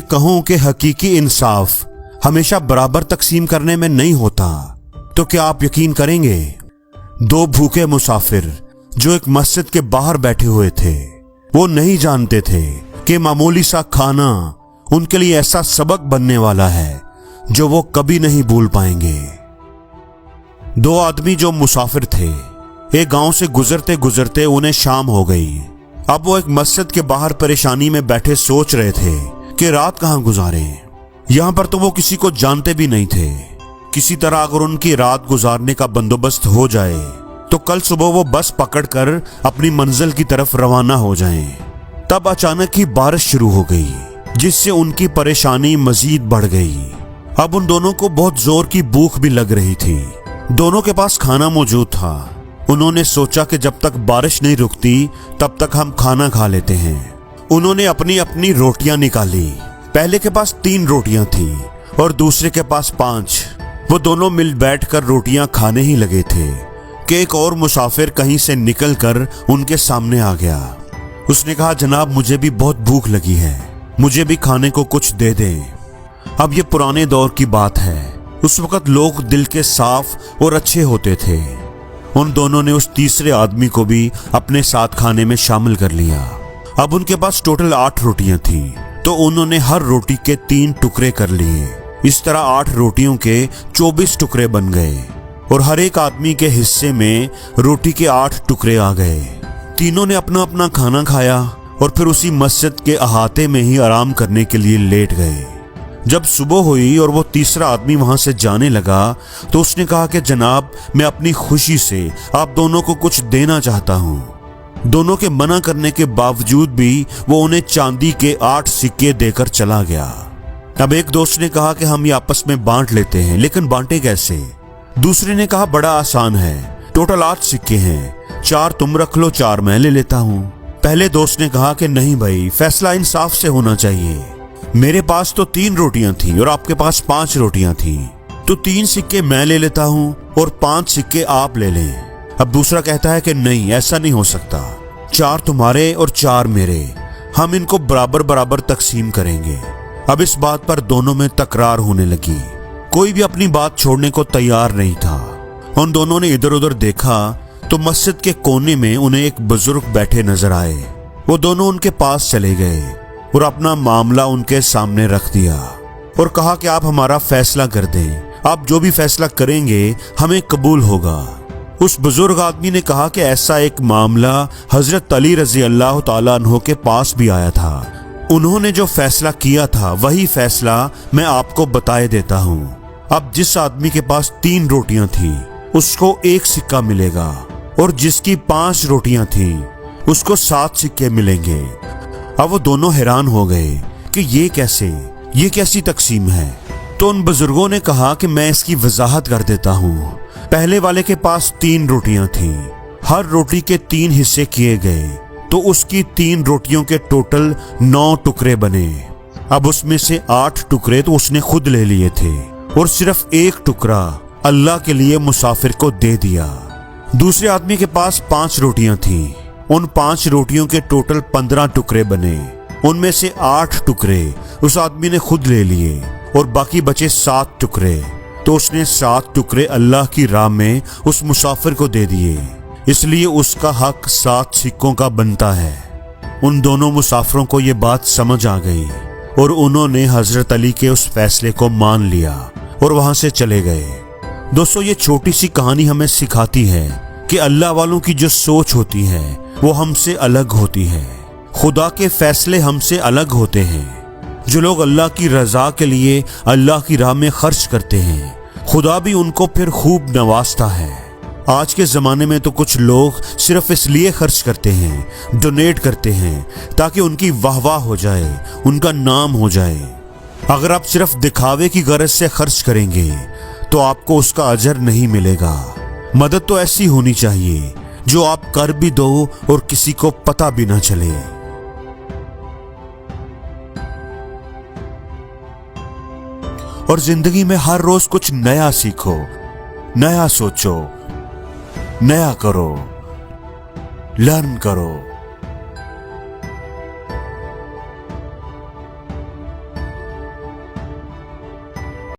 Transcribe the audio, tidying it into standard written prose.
कहूं कि हकीकी इंसाफ हमेशा बराबर तकसीम करने में नहीं होता, तो क्या आप यकीन करेंगे, दो भूखे मुसाफिर जो एक मस्जिद के बाहर बैठे हुए थे, वो नहीं जानते थे कि मामूली सा खाना उनके लिए ऐसा सबक बनने वाला है जो वो कभी नहीं भूल पाएंगे। दो आदमी जो मुसाफिर थे, एक गांव से गुजरते गुजरते उन्हें शाम हो गई। अब वो एक मस्जिद के बाहर परेशानी में बैठे सोच रहे थे कि रात कहां गुजारें। यहां पर तो वो किसी को जानते भी नहीं थे। किसी तरह अगर उनकी रात गुजारने का बंदोबस्त हो जाए तो कल सुबह वो बस पकड़कर अपनी मंजिल की तरफ रवाना हो जाएं। तब अचानक ही बारिश शुरू हो गई, जिससे उनकी परेशानी मजीद बढ़ गई। अब उन दोनों को बहुत जोर की भूख भी लग रही थी। दोनों के पास खाना मौजूद था। उन्होंने सोचा कि जब तक बारिश नहीं रुकती तब तक हम खाना खा लेते हैं। उन्होंने अपनी अपनी रोटियां निकाली। पहले के पास 3 रोटियां थी और दूसरे के पास 5। वो दोनों मिल बैठकर रोटियां खाने ही लगे थे कि एक और मुसाफिर कहीं से निकलकर उनके सामने आ गया। उसने कहा, जनाब मुझे भी बहुत भूख लगी है, मुझे भी खाने को कुछ दे दें। अब ये पुराने दौर की बात है। उस वक्त लोग दिल के साफ और अच्छे होते थे। उन दोनों ने उस तीसरे आदमी को भी अपने साथ खाने में शामिल कर लिया। अब उनके पास टोटल 8 रोटियां थी, तो उन्होंने हर रोटी के 3 टुकड़े कर लिए। इस तरह 8 रोटियों के 24 टुकड़े बन गए और हर एक आदमी के हिस्से में रोटी के 8 टुकड़े आ गए। तीनों ने अपना अपना खाना खाया और फिर उसी मस्जिद के अहाते में ही आराम करने के लिए लेट गए। जब सुबह हुई और वो तीसरा आदमी वहां से जाने लगा तो उसने कहा कि जनाब मैं अपनी खुशी से आप दोनों को कुछ देना चाहता हूं। दोनों के मना करने के बावजूद भी वो उन्हें चांदी के 8 सिक्के देकर चला गया। अब एक दोस्त ने कहा कि हम ये आपस में बांट लेते हैं, लेकिन बांटे कैसे? दूसरे ने कहा बड़ा आसान है, टोटल 8 सिक्के हैं, 4 तुम रख लो, 4 मैं ले लेता हूं। पहले दोस्त ने कहा कि नहीं भाई, फैसला इंसाफ से होना चाहिए। मेरे पास तो 3 रोटियां थी और आपके पास 5 रोटियां थी, तो 3 सिक्के मैं ले लेता हूं और 5 सिक्के आप ले लें। अब दूसरा कहता है कि नहीं, ऐसा नहीं हो सकता, 4 तुम्हारे और 4 मेरे, हम इनको बराबर बराबर तकसीम करेंगे। अब इस बात पर दोनों में तकरार होने लगी। कोई भी अपनी बात छोड़ने को तैयार नहीं था। उन दोनों ने इधर उधर देखा तो मस्जिद के कोने में उन्हें एक बुजुर्ग बैठे नजर आए। वो दोनों उनके पास चले गए और अपना मामला उनके सामने रख दिया और कहा कि आप हमारा फैसला कर दें, आप जो भी फैसला करेंगे हमें कबूल होगा। उस बुजुर्ग आदमी ने कहा कि ऐसा एक मामला हजरत अली रजी अल्लाह ताला अन्हो के पास भी आया था। उन्होंने जो फैसला किया था वही फैसला मैं आपको बताए देता हूँ। अब जिस आदमी के पास 3 रोटियां थी उसको 1 सिक्का मिलेगा और जिसकी 5 रोटियां थी उसको 7 सिक्के मिलेंगे। अब वो दोनों हैरान हो गए कि ये कैसी तकसीम है। तो उन बुजुर्गों ने कहा कि मैं इसकी वजाहत कर देता हूँ। पहले वाले के पास 3 रोटियां थी, हर रोटी के 3 हिस्से किए गए, तो उसकी 3 रोटियों के टोटल 9 टुकड़े बने। अब उसमें से 8 टुकड़े तो उसने खुद ले लिए थे और सिर्फ 1 टुकड़ा अल्लाह के लिए मुसाफिर को दे दिया। दूसरे आदमी के पास 5 रोटियां थी, उन 5 रोटियों के टोटल 15 टुकड़े बने। उनमें से 8 टुकड़े उस आदमी ने खुद ले लिए और बाकी बचे 7 टुकड़े, तो उसने 7 टुकड़े अल्लाह की राह में उस मुसाफिर को दे दिए। इसलिए उसका हक 7 सिक्कों का बनता है। उन दोनों मुसाफिरों को ये बात समझ आ गई और उन्होंने हजरत अली के उस फैसले को मान लिया और वहां से चले गए। दोस्तों, ये छोटी सी कहानी हमें सिखाती है कि अल्लाह वालों की जो सोच होती है वो हमसे अलग होती है। खुदा के फैसले हमसे अलग होते हैं। जो लोग अल्लाह की रजा के लिए अल्लाह की राह में खर्च करते हैं, खुदा भी उनको फिर खूब नवाजता है। आज के ज़माने में तो कुछ लोग सिर्फ इसलिए खर्च करते हैं, डोनेट करते हैं, ताकि उनकी वाहवाह हो जाए, उनका नाम हो जाए। अगर आप सिर्फ दिखावे की गरज से खर्च करेंगे तो आपको उसका अजर नहीं मिलेगा। मदद तो ऐसी होनी चाहिए जो आप कर भी दो और किसी को पता भी ना चले। और जिंदगी में हर रोज कुछ नया सीखो, नया सोचो, नया करो, लर्न करो।